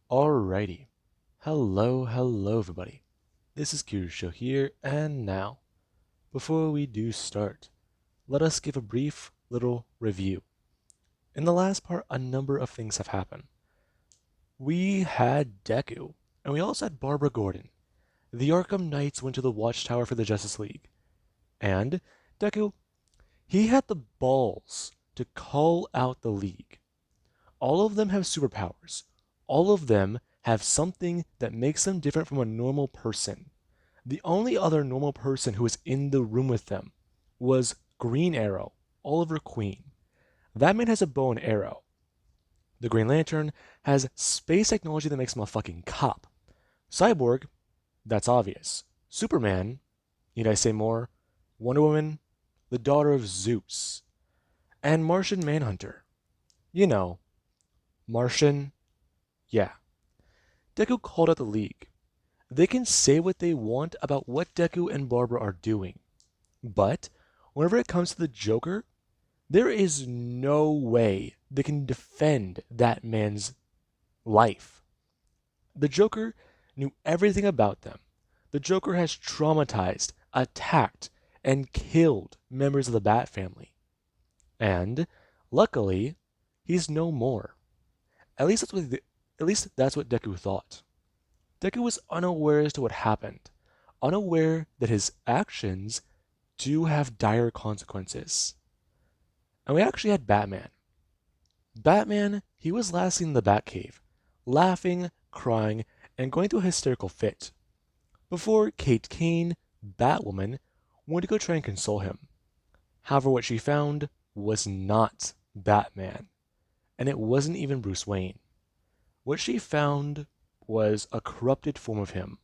Alrighty. Hello everybody. This is Kirusho here, and now, before we do start, let us give a brief little review. In the last part, a number of things have happened. We had Deku, and we also had Barbara Gordon. The Arkham Knights went to the Watchtower for the Justice League. And Deku, he had the balls to call out the League. All of them have superpowers. All of them have something that makes them different from a normal person. The only other normal person who was in the room with them was Green Arrow, Oliver Queen. That man has a bow and arrow. The Green Lantern has space technology that makes him a fucking cop. Cyborg, that's obvious. Superman, need I say more? Wonder Woman, the daughter of Zeus. And Martian Manhunter. You know, Martian, yeah. Deku called out the League. They can say what they want about what Deku and Barbara are doing. But whenever it comes to the Joker, there is no way they can defend that man's life. The Joker knew everything about them. The Joker has traumatized, attacked, and killed members of the Bat family. And, luckily, he's no more. At least that's what Deku thought. Deku was unaware as to what happened, unaware that his actions do have dire consequences. And we actually had Batman. Batman, he was last seen in the Batcave, laughing, crying, and going through a hysterical fit, before Kate Kane, Batwoman, went to go try and console him. However, what she found was not Batman, and it wasn't even Bruce Wayne. What she found was a corrupted form of him,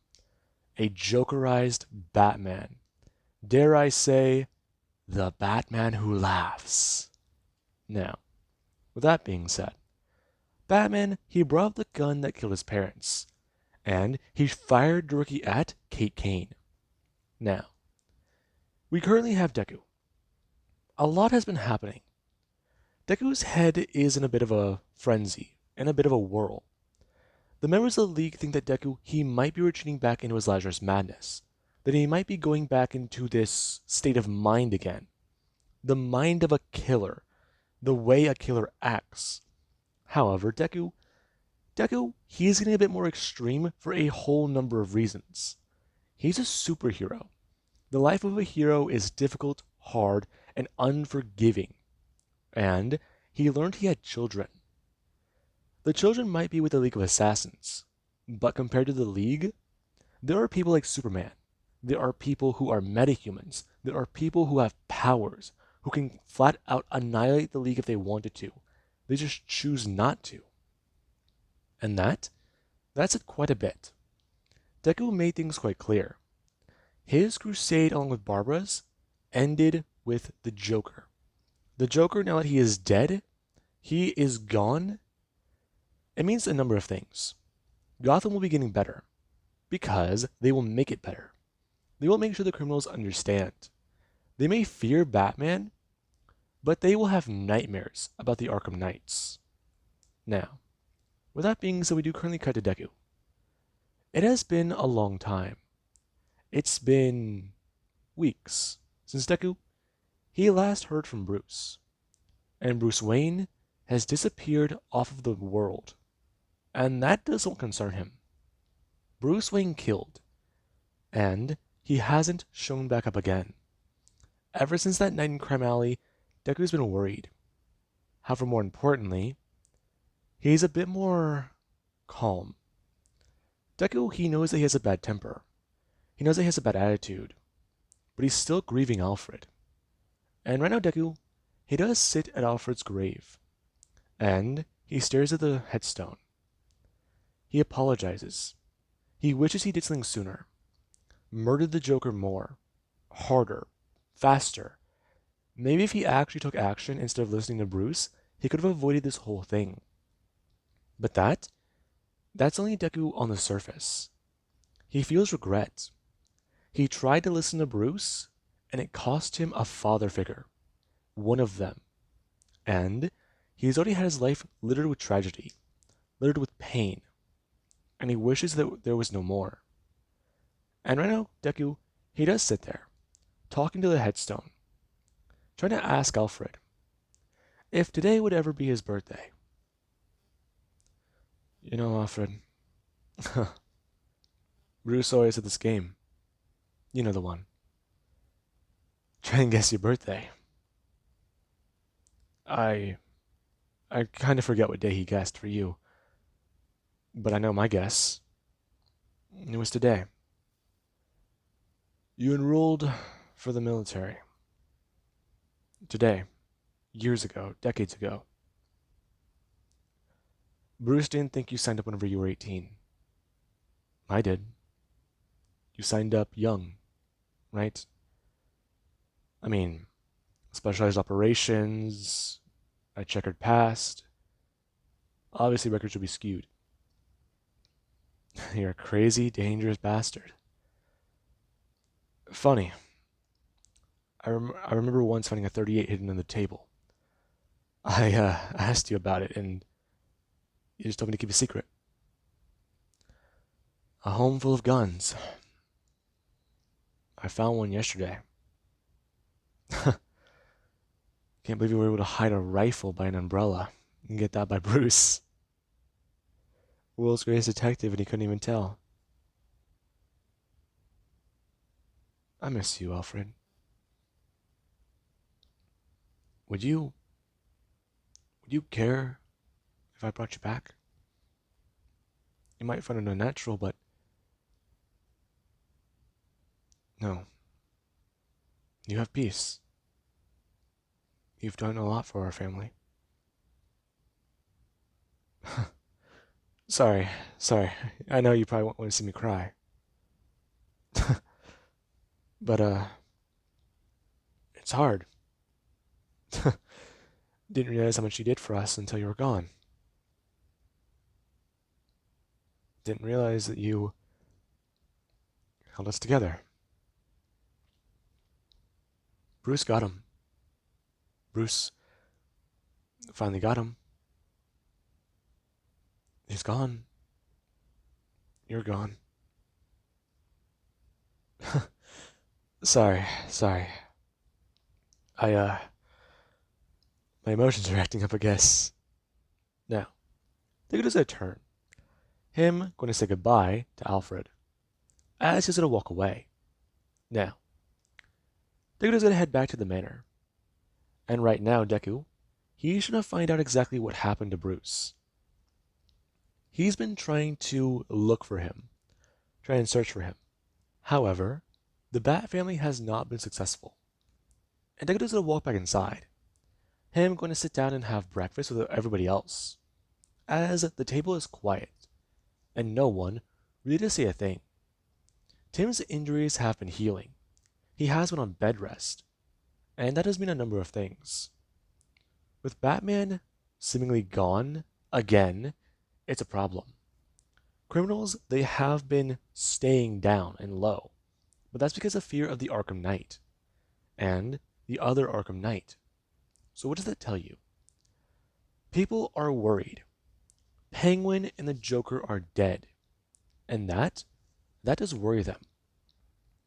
a Jokerized Batman. Dare I say, the Batman who laughs. Now, with that being said, Batman, he brought up the gun that killed his parents, and he fired directly at Kate Kane. Now, we currently have Deku. A lot has been happening. Deku's head is in a bit of a frenzy, in a bit of a whirl. The members of the League think that Deku, he might be retreating back into his Lazarus madness, that he might be going back into this state of mind again. The mind of a killer, the way a killer acts. However, Deku, he's getting a bit more extreme for a whole number of reasons. He's a superhero. The life of a hero is difficult, hard, and unforgiving. And he learned he had children. The children might be with the League of Assassins, but compared to the League, there are people like Superman. There are people who are metahumans. There are people who have powers, who can flat out annihilate the League if they wanted to. They just choose not to. And that's it quite a bit. Deku made things quite clear. His crusade along with Barbara's ended with the Joker. The Joker, now that he is dead, he is gone. It means a number of things. Gotham will be getting better, because they will make it better. They will make sure the criminals understand. They may fear Batman, but they will have nightmares about the Arkham Knights. Now, with that being said, we do currently cut to Deku. It has been a long time. It's been weeks since Deku, he last heard from Bruce. And Bruce Wayne has disappeared off of the world. And that doesn't concern him. Bruce Wayne killed, and he hasn't shown back up again. Ever since that night in Crime Alley, Deku's been worried. However, more importantly, he's a bit more calm. Deku, he knows that he has a bad temper. He knows that he has a bad attitude. But he's still grieving Alfred. And right now, Deku, he does sit at Alfred's grave. And he stares at the headstone. He apologizes. He wishes he did something sooner. Murdered the Joker more. Harder. Faster. Maybe if he actually took action instead of listening to Bruce, he could have avoided this whole thing. But that's only Deku on the surface. He feels regret. He tried to listen to Bruce, and it cost him a father figure. One of them. And he's already had his life littered with tragedy. Littered with pain. and he wishes that there was no more. And right now, Deku, he does sit there, talking to the headstone, trying to ask Alfred if today would ever be his birthday. You know, Alfred, Bruce always at this game. You know the one. Try and guess your birthday. I I kind of forget what day he guessed for you, but I know my guess. It was today. You enrolled for the military. Today, years ago, decades ago. Bruce didn't think you signed up whenever you were 18. I did. You signed up young, right? I mean, specialized operations, a checkered past. Obviously, records should be skewed. You're a crazy, dangerous bastard. Funny. I remember once finding a 38 hidden on the table. I asked you about it, and you just told me to keep a secret. A home full of guns. I found one yesterday. Can't believe you were able to hide a rifle by an umbrella and get that by Bruce. World's greatest detective, and he couldn't even tell. I miss you, Alfred. Would you would you care if I brought you back? You might find it unnatural, but no. You have peace. You've done a lot for our family. Sorry, sorry. I know you probably won't want to see me cry. But it's hard. Didn't realize how much you did for us until you were gone. Didn't realize that you held us together. Bruce got him. Bruce finally got him. He's gone. You're gone. Sorry, sorry. I, my emotions are acting up, I guess. Now, take it as a turn. Him going to say goodbye to Alfred as he's going to walk away. Now, Deku is going to head back to the manor. And right now, Deku, he's going to find out exactly what happened to Bruce. He's been trying to look for him, try and search for him. However, the Bat family has not been successful. And Deku is going to walk back inside. Him going to sit down and have breakfast with everybody else. As the table is quiet, and no one really does say a thing. Tim's injuries have been healing. He has been on bed rest, and that does mean a number of things. With Batman seemingly gone again, it's a problem. Criminals, they have been staying down and low, but that's because of fear of the Arkham Knight and the other Arkham Knight. So what does that tell you? People are worried. Penguin and the Joker are dead, and that does worry them.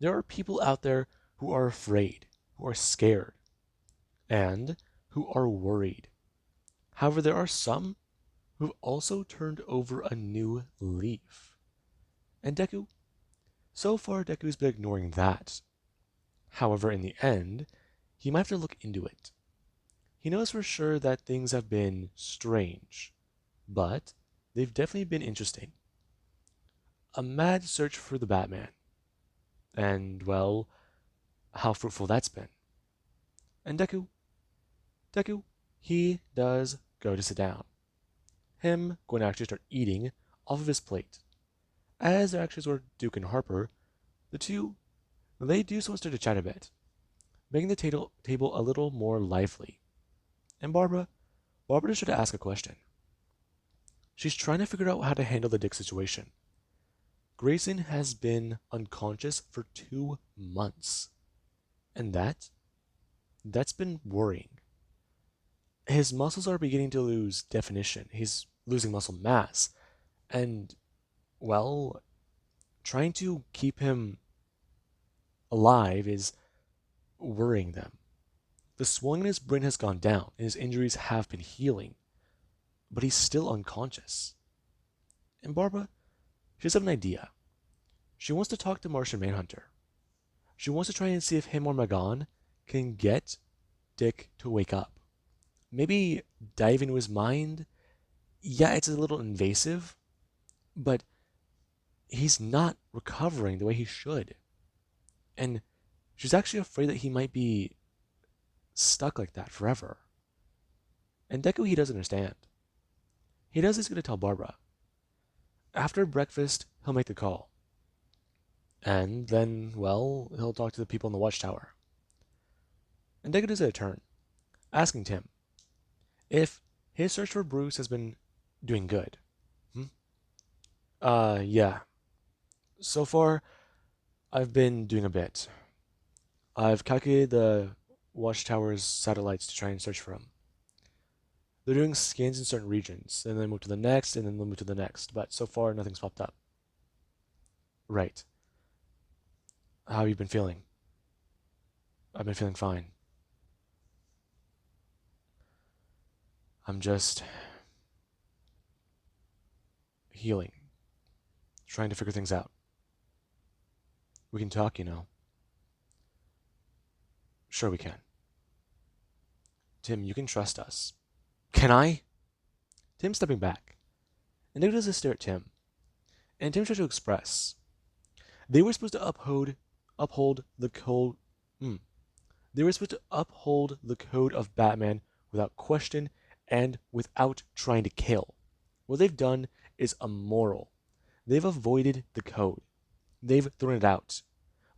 There are people out there who are afraid, who are scared, and who are worried. However, there are some who've also turned over a new leaf. And Deku, so far Deku's been ignoring that. However, in the end, he might have to look into it. He knows for sure that things have been strange, but they've definitely been interesting. A mad search for the Batman. And, well, how fruitful that's been. And Deku, he does go to sit down. Him going to actually start eating off of his plate. As their actions were Duke and Harper, the two, they do so start to chat a bit, making the table a little more lively. And Barbara just tried to ask a question. She's trying to figure out how to handle the Dick situation. Grayson has been unconscious for 2 months. And that's been worrying. His muscles are beginning to lose definition. He's losing muscle mass. And well, trying to keep him alive is worrying them. The swelling in his brain has gone down, and his injuries have been healing, but he's still unconscious. And Barbara, she has an idea. She wants to talk to Martian Manhunter. She wants to try and see if him or Magan can get Dick to wake up. Maybe dive into his mind. Yeah, it's a little invasive, but he's not recovering the way he should. And she's actually afraid that he might be stuck like that forever. And Deku, he doesn't understand. He knows he's going to tell Barbara. After breakfast, he'll make the call. And then, well, he'll talk to the people in the watchtower. And Deku does a turn, asking Tim if his search for Bruce has been doing good. Hmm? Yeah. So far, I've been doing a bit. I've calculated the watchtower's satellites to try and search for him. They're doing scans in certain regions, and then move to the next, and then they'll move to the next. But so far, nothing's popped up. Right. How have you been feeling? I've been feeling fine. I'm just healing, trying to figure things out. We can talk, you know. Sure, we can. Tim, you can trust us. Can I? Tim's stepping back, and Nick does a stare at Tim, and Tim tries to express. They were supposed to uphold the code. They were supposed to uphold the code of Batman without question and without trying to kill. What they've done is immoral. They've avoided the code. They've thrown it out.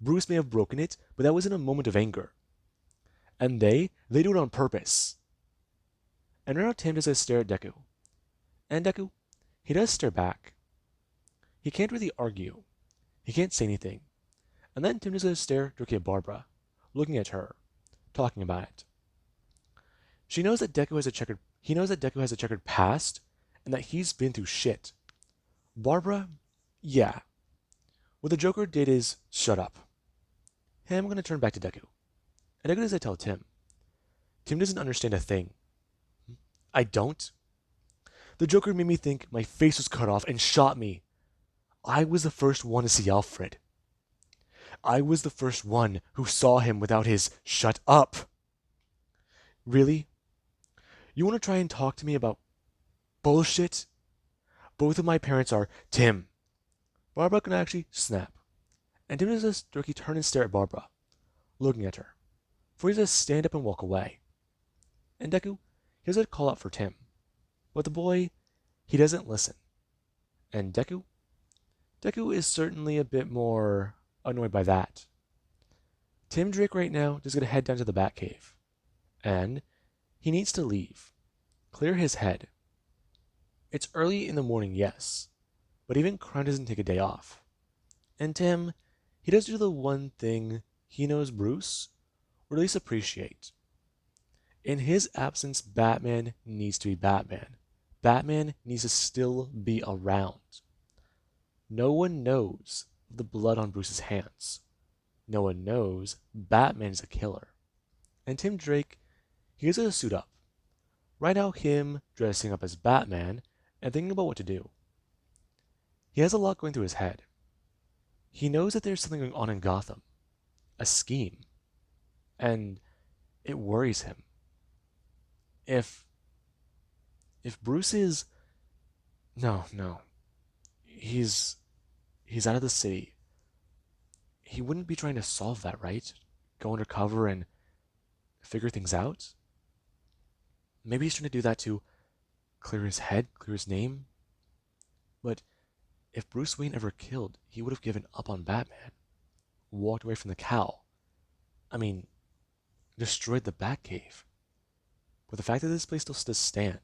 Bruce may have broken it, but that was in a moment of anger. And they do it on purpose. And right now Tim does a stare at Deku. And Deku, he does stare back. He can't really argue. He can't say anything. And then Tim does a stare directly at Barbara, looking at her, talking about it. She knows that Deku has a checkered he knows that Deku has a checkered past, and that he's been through shit. Barbara, yeah. What the Joker did is shut up. Hey, I'm gonna turn back to Deku. And Deku does tell Tim. Tim doesn't understand a thing. I don't? The Joker made me think my face was cut off and shot me. I was the first one to see Alfred. I was the first one who saw him without his shut up. Really? You want to try and talk to me about bullshit? Both of my parents are Tim. Barbara can actually snap. And Tim does this jerky turn and stare at Barbara, looking at her, for he does stand up and walk away. And Deku, he does a call out for Tim. But the boy, he doesn't listen. And Deku is certainly a bit more annoyed by that. Tim Drake right now is going to head down to the Batcave. And he needs to leave. Clear his head. It's early in the morning, yes. But even crime doesn't take a day off. And Tim, he does do the one thing he knows Bruce would at least appreciate. In his absence, Batman needs to be Batman. Batman needs to still be around. No one knows the blood on Bruce's hands. No one knows Batman's a killer. And Tim Drake, he gets to suit up. Right now, him dressing up as Batman and thinking about what to do. He has a lot going through his head. He knows that there's something going on in Gotham. A scheme. And it worries him. If Bruce is... No. He's out of the city. He wouldn't be trying to solve that, right? Go undercover and figure things out? Maybe he's trying to do that to clear his head, clear his name. But if Bruce Wayne ever killed, he would have given up on Batman. Walked away from the cowl. I mean, destroyed the Batcave. But the fact that this place still does stand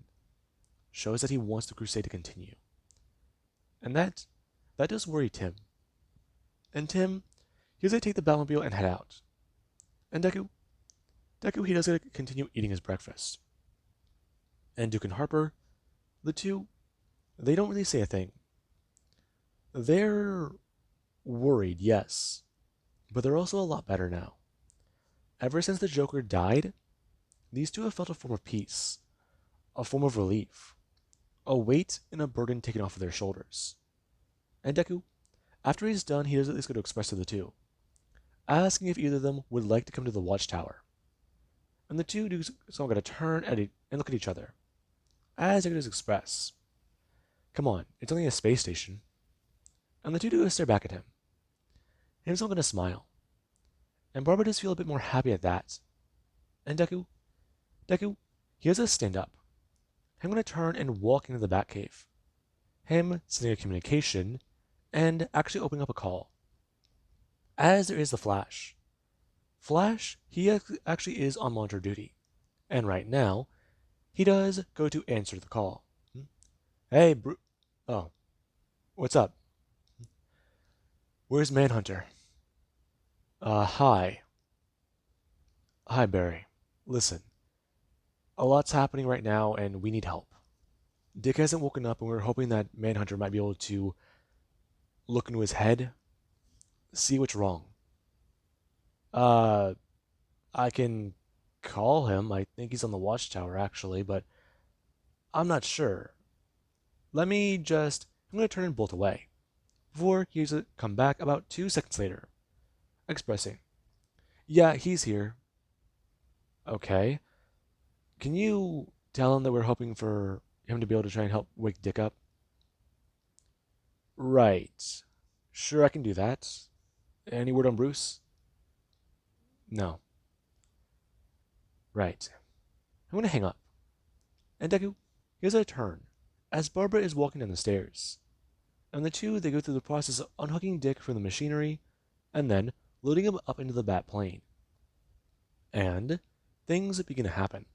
shows that he wants the crusade to continue. And that does worry Tim. And Tim, he's going to take the Batmobile and head out. And Deku, he does going to continue eating his breakfast. And Duke and Harper, the two, they don't really say a thing. They're worried, yes, but they're also a lot better now. Ever since the Joker died, these two have felt a form of peace, a form of relief, a weight and a burden taken off of their shoulders. And Deku, after he's done, he does at least go to express to the two, asking if either of them would like to come to the watchtower. And the two dudes are going to turn and look at each other, as Deku does express. Come on, it's only a space station. And the two dudes stare back at him. And he's not going to smile. And Barbara does feel a bit more happy at that. And Deku, he has to stand up. I'm going to turn and walk into the Batcave. Him sending a communication and actually opening up a call. As there is the Flash. Flash, he actually is on monitor duty. And right now, he does go to answer the call. Hey, oh, what's up? Where's Manhunter? Hi. Hi, Barry. Listen, a lot's happening right now and we need help. Dick hasn't woken up and we're hoping that Manhunter might be able to look into his head, see what's wrong. Uh, I can call him. I think he's on the watchtower actually, but I'm not sure. I'm gonna turn and bolt away. Before he's to come back about 2 seconds later, expressing, yeah, he's here. Okay. Can you tell him that we're hoping for him to be able to try and help wake Dick up? Right. Sure, I can do that. Any word on Bruce? No. Right. I'm gonna hang up. And Deku, here's a turn, as Barbara is walking down the stairs. And the two, they go through the process of unhooking Dick from the machinery, and then loading him up into the Bat plane. And things begin to happen.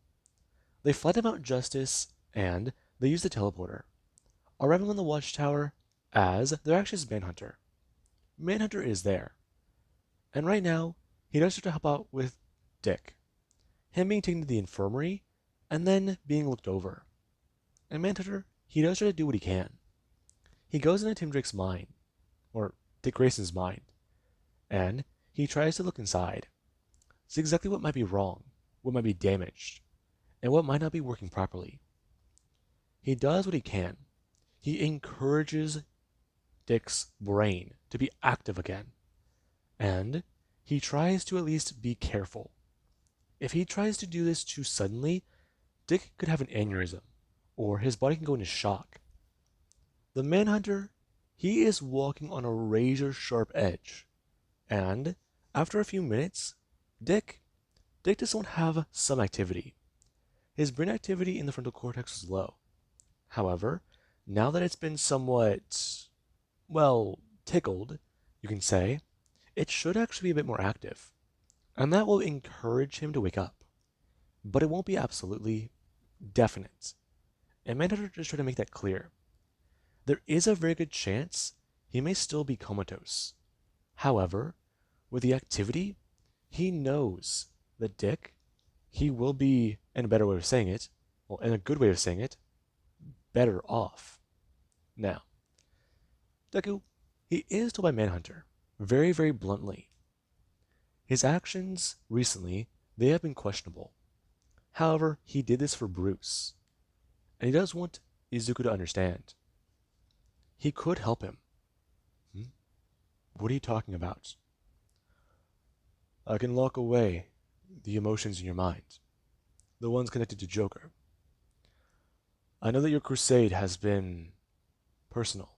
They fly to Mount Justice, and they use the teleporter, arriving on the watchtower as there actually is Manhunter. Manhunter is there. And right now, he does start to help out with Dick. Him being taken to the infirmary, and then being looked over. And Manhunter, he does try to do what he can. He goes into Tim Drake's mind, or Dick Grayson's mind, and he tries to look inside, see exactly what might be wrong, what might be damaged, and what might not be working properly. He does what he can. He encourages Dick's brain to be active again, and he tries to at least be careful. If he tries to do this too suddenly, Dick could have an aneurysm, or his body can go into shock. The Manhunter, he is walking on a razor-sharp edge, and after a few minutes, Dick does not have some activity. His brain activity in the frontal cortex is low. However, now that it's been somewhat, well, tickled, you can say, it should actually be a bit more active. And that will encourage him to wake up. But it won't be absolutely definite. And Manhunter just tried to make that clear. There is a very good chance he may still be comatose. However, with the activity, he knows that Dick, he will be, in a better way of saying it, well, in a good way of saying it, better off. Now, Deku, he is told by Manhunter, very, very bluntly. His actions recently, they have been questionable. However, he did this for Bruce. And he does want Izuku to understand. He could help him. What are you talking about? I can lock away the emotions in your mind, the ones connected to Joker. I know that your crusade has been personal,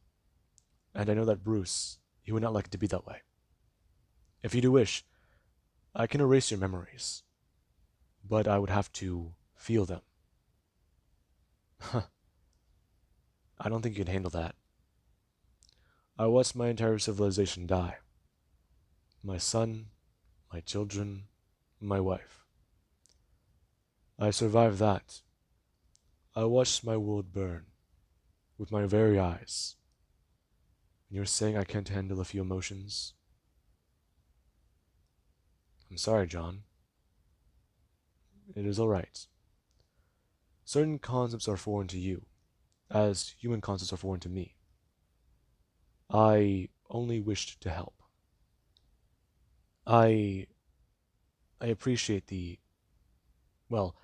and I know that Bruce, he would not like it to be that way. If you do wish, I can erase your memories, but I would have to feel them. I don't think you can handle that. I watched my entire civilization die. My son, my children, my wife. I survived that. I watched my world burn with my very eyes. And you're saying I can't handle a few emotions? I'm sorry, John. It is alright. Certain concepts are foreign to you, as human concepts are foreign to me. I only wished to help. I I appreciate the well,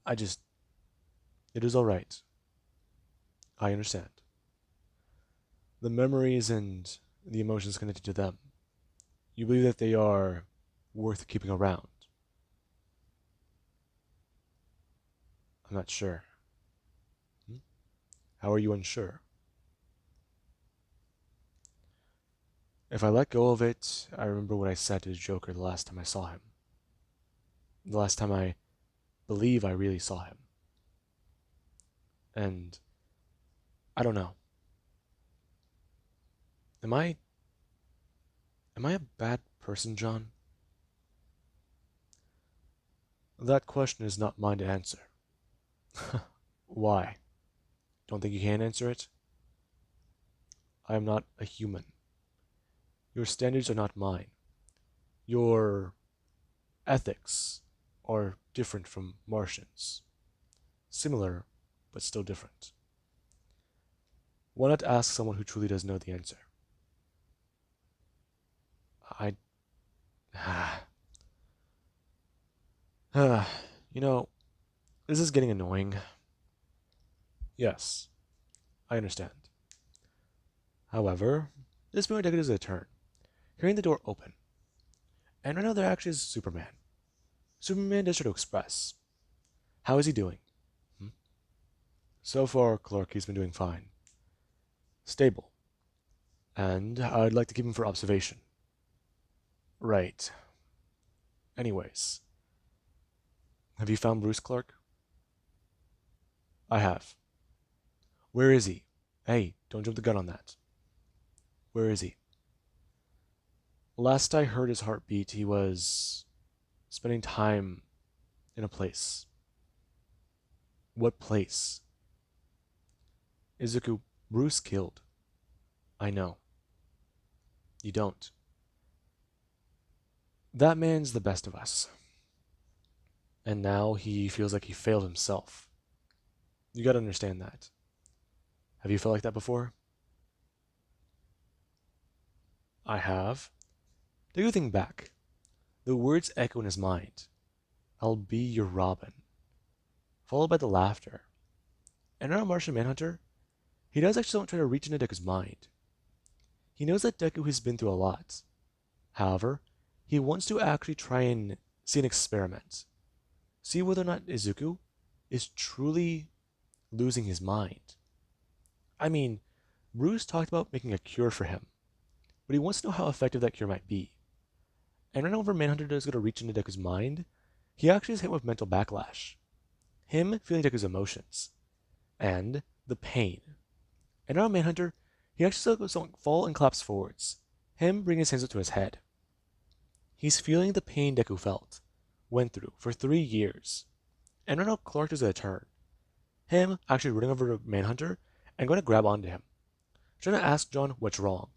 I just it is all right. I understand. The memories and the emotions connected to them. You believe that they are worth keeping around. I'm not sure. Hmm? How are you unsure? If I let go of it, I remember what I said to Joker the last time I saw him. The last time I believe I really saw him. And I don't know. Am I am I a bad person, John? That question is not mine to answer. Why? Don't think you can answer it? I am not a human. Your standards are not mine. Your ethics are different from Martians. Similar, but still different. Why not ask someone who truly does know the answer? I. You know, this is getting annoying. Yes, I understand. However, this moment is a turn. Hearing the door open. And right now there actually is Superman. Superman does try to express. How is he doing? Hmm? So far, Clark, he's been doing fine. Stable. And I'd like to keep him for observation. Right. Anyways, have you found Bruce Clark? I have. Where is he? Hey, don't jump the gun on that. Where is he? Last I heard his heartbeat, he was spending time in a place. What place? Izuku, Bruce killed. I know. You don't. That man's the best of us. And now he feels like he failed himself. You gotta understand that. Have you felt like that before? I have. Take a thing back. The words echo in his mind. I'll be your Robin. Followed by the laughter. And in our Martian Manhunter, he does actually try to reach into Deku's mind. He knows that Deku has been through a lot. However, he wants to actually try and see an experiment. See whether or not Izuku is truly losing his mind. I mean, Bruce talked about making a cure for him, but he wants to know how effective that cure might be. And right now, whenever Manhunter is going to reach into Deku's mind, he actually is hit with mental backlash. Him feeling Deku's emotions, and the pain. And now Manhunter, he actually goes to fall and collapse forwards, him bringing his hands up to his head. He's feeling the pain Deku went through for 3 years. And right now, Clark does a turn. Him actually running over to Manhunter and going to grab onto him, trying to ask John what's wrong.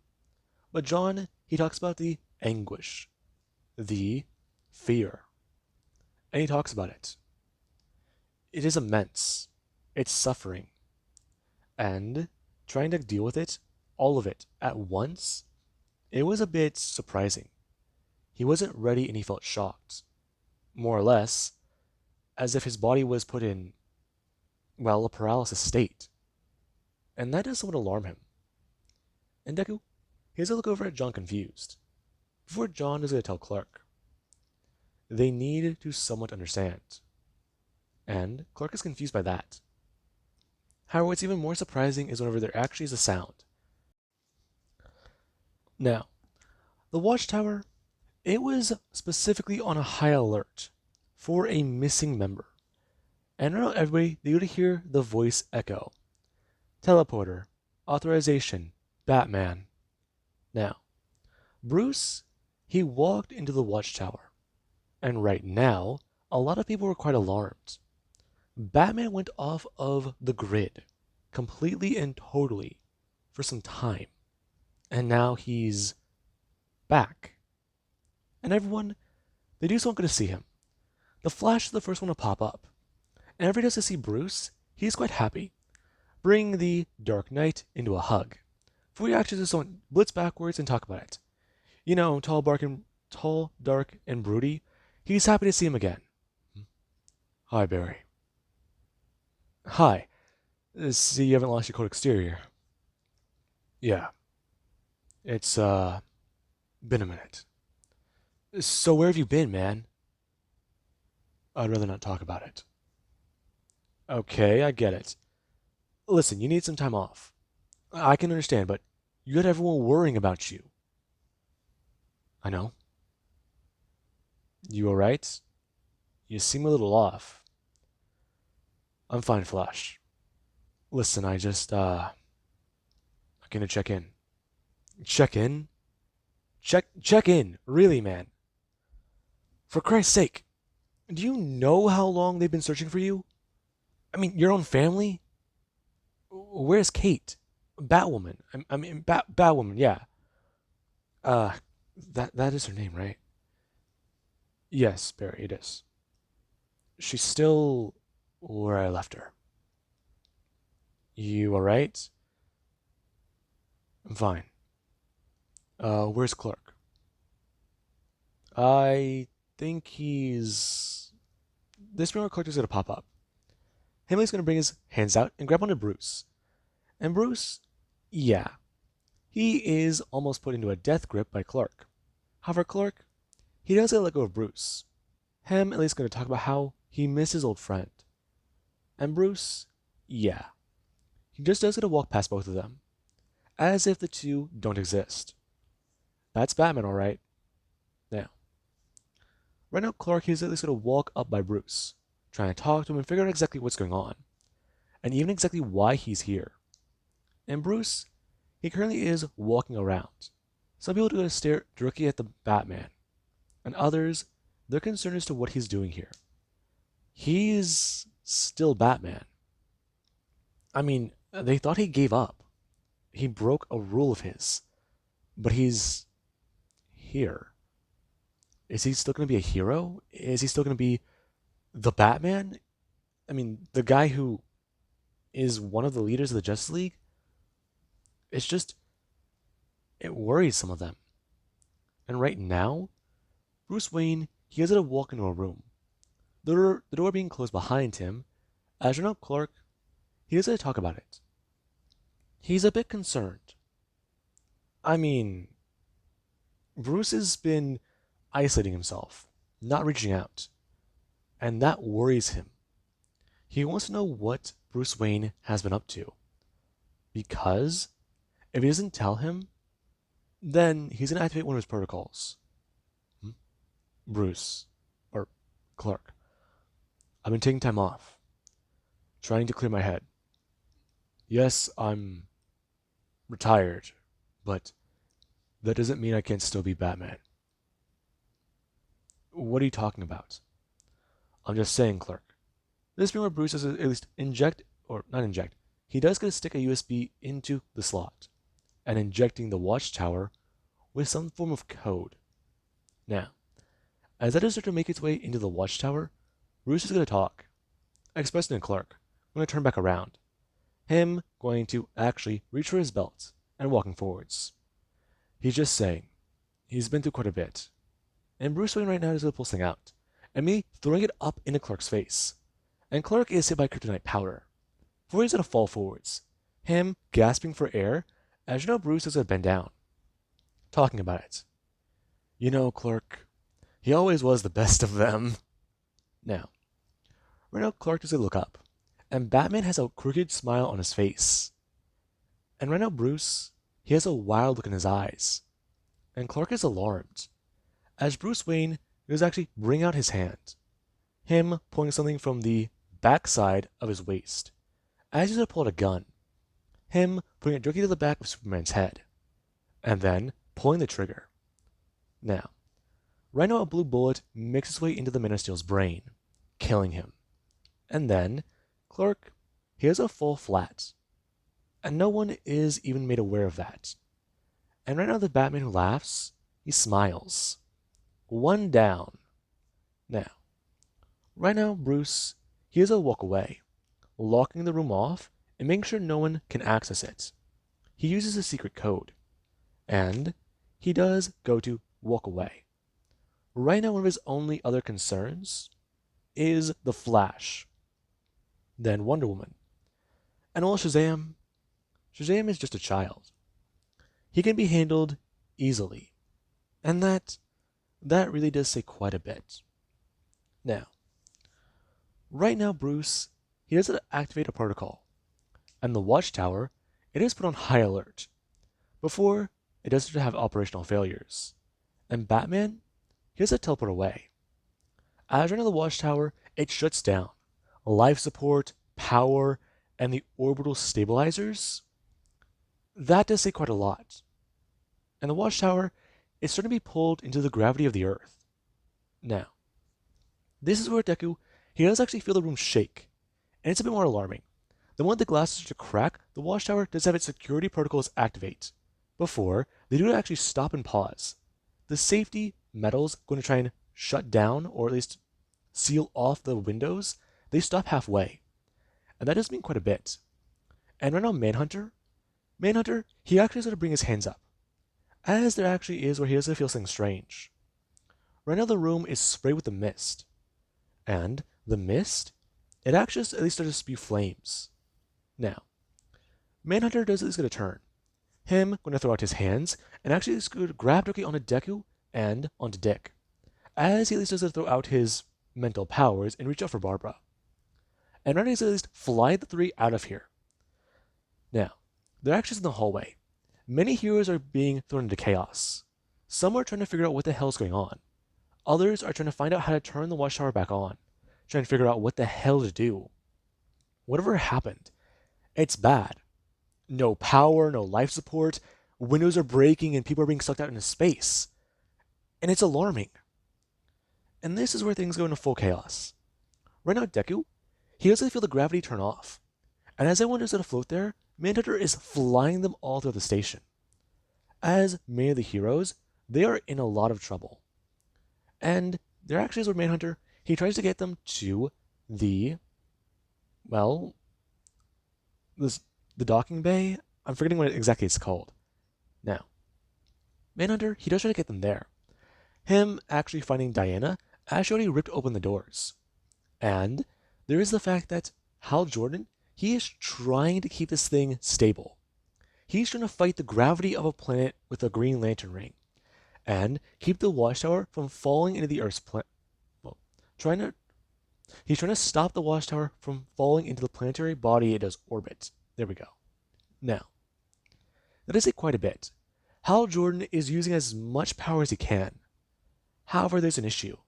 But John, he talks about the anguish, the fear, and he talks about it. It is immense. It's suffering. And trying to deal with it, all of it, at once, it was a bit surprising. He wasn't ready and he felt shocked. More or less, as if his body was put in, well, a paralysis state. And that does somewhat alarm him. And Deku, he has to look over at John confused. Before John is going to tell Clark. They need to somewhat understand. And Clark is confused by that. However, what's even more surprising is whenever there actually is a sound. Now, the Watchtower, it was specifically on a high alert for a missing member. And right now, everybody, they would hear the voice echo. Teleporter, authorization, Batman. Now, Bruce, he walked into the Watchtower. And right now, a lot of people were quite alarmed. Batman went off of the grid, completely and totally, for some time. And now he's back. And everyone, they do want to see him. The Flash is the first one to pop up. And everybody does to see Bruce, he's quite happy, bringing the Dark Knight into a hug. Before you actually just don't blitz backwards and talk about it. You know, tall, dark, and broody. He's happy to see him again. Hi, Barry. Hi. See, you haven't lost your cold exterior. Yeah, it's been a minute. So where have you been, man? I'd rather not talk about it. Okay, I get it. Listen, you need some time off. I can understand, but you got everyone worrying about you. I know. You alright? You seem a little off. I'm fine, Flash. Listen, I'm gonna check in. Check in? Check in, really, man. For Christ's sake, do you know how long they've been searching for you? I mean, your own family? Where's Kate? Batwoman. Batwoman, yeah. Uh, that is her name, right? Yes, Barry, it is. She's still where I left her. You alright? I'm fine. Where's Clark? I think he's. This remote Clark is gonna pop up. Himley's gonna bring his hands out and grab onto Bruce. And Bruce, yeah, he is almost put into a death grip by Clark. However, Clark, he doesn't let go of Bruce. Him at least gonna talk about how he misses his old friend. And Bruce, yeah, he just does gonna walk past both of them, as if the two don't exist. That's Batman, alright. Now, right now, Clark is at least gonna walk up by Bruce, trying to talk to him and figure out exactly what's going on, and even exactly why he's here. And Bruce, he currently is walking around. Some people are gonna stare directly at the Batman, and others, they're concerned as to what he's doing here. He's still Batman. I mean, they thought he gave up. He broke a rule of his, but he's here. Is he still going to be a hero? Is he still going to be the Batman? I mean, the guy who is one of the leaders of the Justice League? It's just, it worries some of them. And right now, Bruce Wayne, he has to walk into a room. The door being closed behind him, as you know, Clark, he has to talk about it. He's a bit concerned. I mean, Bruce has been isolating himself, not reaching out, and that worries him. He wants to know what Bruce Wayne has been up to, because if he doesn't tell him, then he's going to activate one of his protocols. Hmm? Bruce, or Clark, I've been taking time off, trying to clear my head. Yes, I'm retired, but that doesn't mean I can't still be Batman. What are you talking about? I'm just saying, Clark. This being where Bruce does at least inject, or not inject, he does get to stick a USB into the slot and injecting the watchtower with some form of code. Now, as that is starting to make its way into the watchtower, Bruce is going to talk, expressing to Clark, going to turn back around. Him going to actually reach for his belt and walking forwards. He's just saying, he's been through quite a bit. And Bruce Wayne right now is going to pull something out, and me throwing it up into Clark's face. And Clark is hit by kryptonite powder. Before he's going to fall forwards, him gasping for air, as you know Bruce is going to bend down, talking about it. You know, Clark, he always was the best of them. Now, right now Clark does look up, and Batman has a crooked smile on his face. And right now Bruce, he has a wild look in his eyes. And Clark is alarmed, as Bruce Wayne does actually bring out his hand, him pulling something from the backside of his waist, as he's going to pull out a gun, him putting it directly to the back of Superman's head, and then pulling the trigger. Now, right now a blue bullet makes its way into the Man of Steel's brain, killing him. And then, Clark, he has a full flat, and no one is even made aware of that. And right now the Batman who laughs, he smiles. One down. Now, right now Bruce, he has to walk away, locking the room off and making sure no one can access it. he uses a secret code, and he does go to walk away. Right now, one of his only other concerns is the Flash, then Wonder Woman. And well, Shazam is just a child. He can be handled easily, and that really does say quite a bit. Now, right now, Bruce, he does activate a protocol, and the Watchtower, it is put on high alert. Before, it does have operational failures. And Batman, he does teleport away. As right now the Watchtower, it shuts down. Life support, power, and the orbital stabilizers, that does say quite a lot. And the Watchtower is starting to be pulled into the gravity of the Earth. Now, this is where Deku, he does actually feel the room shake, and it's a bit more alarming. The moment the glass starts to crack, the Watchtower does have its security protocols activate. Before, they do actually stop and pause. The safety metals going to try and shut down, or at least seal off the windows, they stop halfway. And that does mean quite a bit. And right now, Manhunter, he actually is going to bring his hands up, as there actually is where he does feel something strange. Right now, the room is sprayed with the mist, and the mist, it actually at least starts to spew flames. Now, Manhunter does at least get a turn. Him going to throw out his hands, and actually is going to grab directly onto Deku and onto Dick, as he at least does throw out his mental powers and reach out for Barbara. And right now he's at least fly the three out of here. Now, they're actually in the hallway. Many heroes are being thrown into chaos. Some are trying to figure out what the hell is going on. Others are trying to find out how to turn the Watchtower back on, trying to figure out what the hell to do. Whatever happened, it's bad. No power, no life support, windows are breaking and people are being sucked out into space. And it's alarming. And this is where things go into full chaos. Right now, Deku, he doesn't feel the gravity turn off. And as everyone is going to float there, Manhunter is flying them all through the station. As many of the heroes, they are in a lot of trouble. And there actually is where Manhunter, he tries to get them to the docking bay. I'm forgetting what exactly it's called. Now, Manhunter, he does try to get them there. Him actually finding Diana as she already ripped open the doors. And there is the fact that Hal Jordan, he is trying to keep this thing stable. He's trying to fight the gravity of a planet with a Green Lantern ring and keep the Watchtower from falling into the Earth's planet. He's trying to stop the Watchtower from falling into the planetary body it does orbit. There we go. Now, that is quite a bit. Hal Jordan is using as much power as he can. However, there's an issue.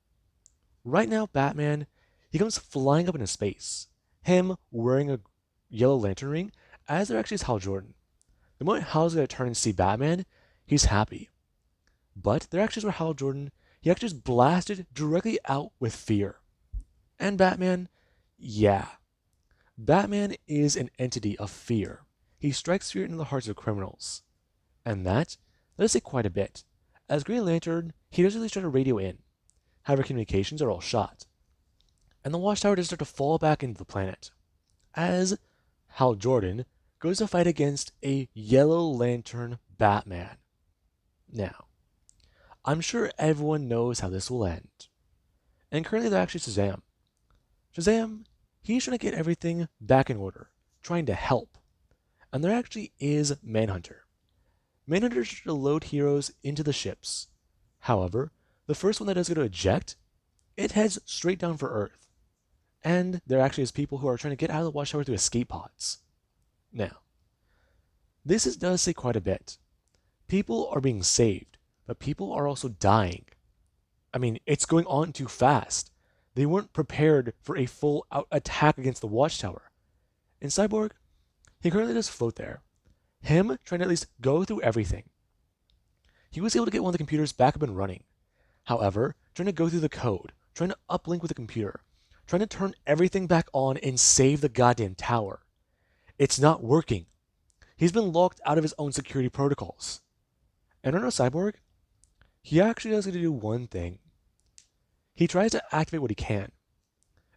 Right now, Batman, he comes flying up into space. Him wearing a yellow lantern ring, as there actually is Hal Jordan. The moment Hal's going to turn and see Batman, he's happy. But there actually is where Hal Jordan, he actually is blasted directly out with fear. And Batman, yeah. Batman is an entity of fear. He strikes fear into the hearts of criminals. And that is quite a bit. As Green Lantern, he does really try to radio in. However, communications are all shot. And the Watchtower does start to fall back into the planet. As Hal Jordan goes to fight against a Yellow Lantern Batman. Now, I'm sure everyone knows how this will end. And currently they're actually Shazam. Shazam, he's trying to get everything back in order, trying to help. And there actually is Manhunter. Manhunter's trying to load heroes into the ships. However, the first one that is going to eject, it heads straight down for Earth. And there actually is people who are trying to get out of the Watchtower through escape pods. Now, this does say quite a bit. People are being saved, but people are also dying. I mean, it's going on too fast. They weren't prepared for a full out attack against the Watchtower. And Cyborg, he currently does float there. Him trying to at least go through everything. He was able to get one of the computers back up and running. However, trying to go through the code, trying to uplink with the computer, trying to turn everything back on and save the goddamn tower. It's not working. He's been locked out of his own security protocols. And right now, Cyborg, he actually does get to do one thing. He tries to activate what he can.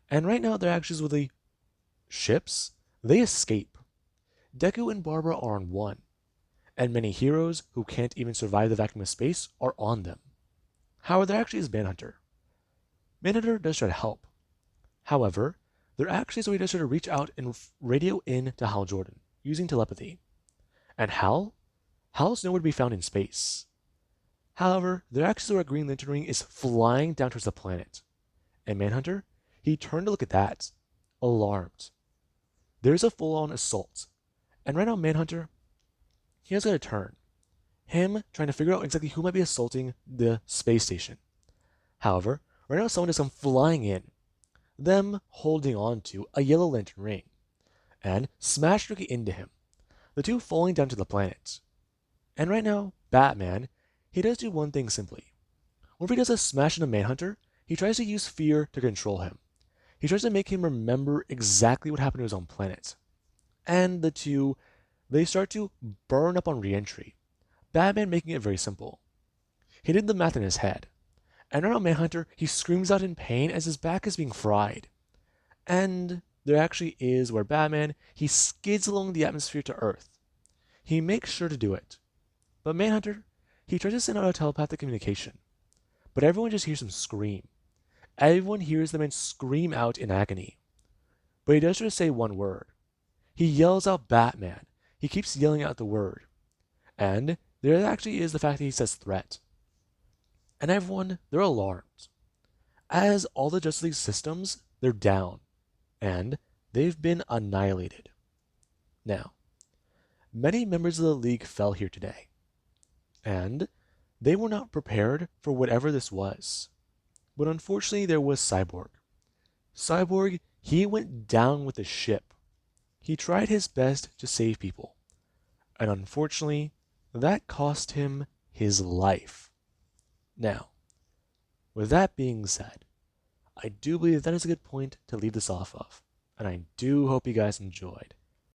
And right now, they're actually with the ships. They escape. Deku and Barbara are on one. and many heroes who can't even survive the vacuum of space are on them. However, there actually is Manhunter. Manhunter does try to help. However, there actually is a way to try to reach out and radio in to Hal Jordan using telepathy. And Hal's nowhere to be found in space. However, there actually is where a Green Lantern ring is flying down towards the planet. And Manhunter, he turned to look at that, alarmed. There's a full-on assault. And right now, Manhunter, he has got a turn. Him trying to figure out exactly who might be assaulting the space station. However, right now someone has come flying in, them holding on to a yellow lantern ring, and smash directly into him, the two falling down to the planet. And right now, Batman, he does do one thing simply. Whenever he does a smash into Manhunter, he tries to use fear to control him. He tries to make him remember exactly what happened to his own planet. And the two, they start to burn up on re-entry. Batman making it very simple. He did the math in his head. And right now Manhunter, he screams out in pain as his back is being fried. And there actually is where Batman, he skids along the atmosphere to Earth. He makes sure to do it. But Manhunter, he tries to send out a telepathic communication. But everyone just hears him scream. Everyone hears the man scream out in agony. But he does try to say one word. He yells out Batman. He keeps yelling out the word. And there actually is the fact that he says threat. And everyone, they're alarmed. As all the Justice League systems, they're down. And they've been annihilated. Now, many members of the League fell here today. And they were not prepared for whatever this was. But unfortunately, there was Cyborg. Cyborg, he went down with the ship. He tried his best to save people. And unfortunately, that cost him his life. Now, with that being said, I do believe that is a good point to leave this off of, and I do hope you guys enjoyed.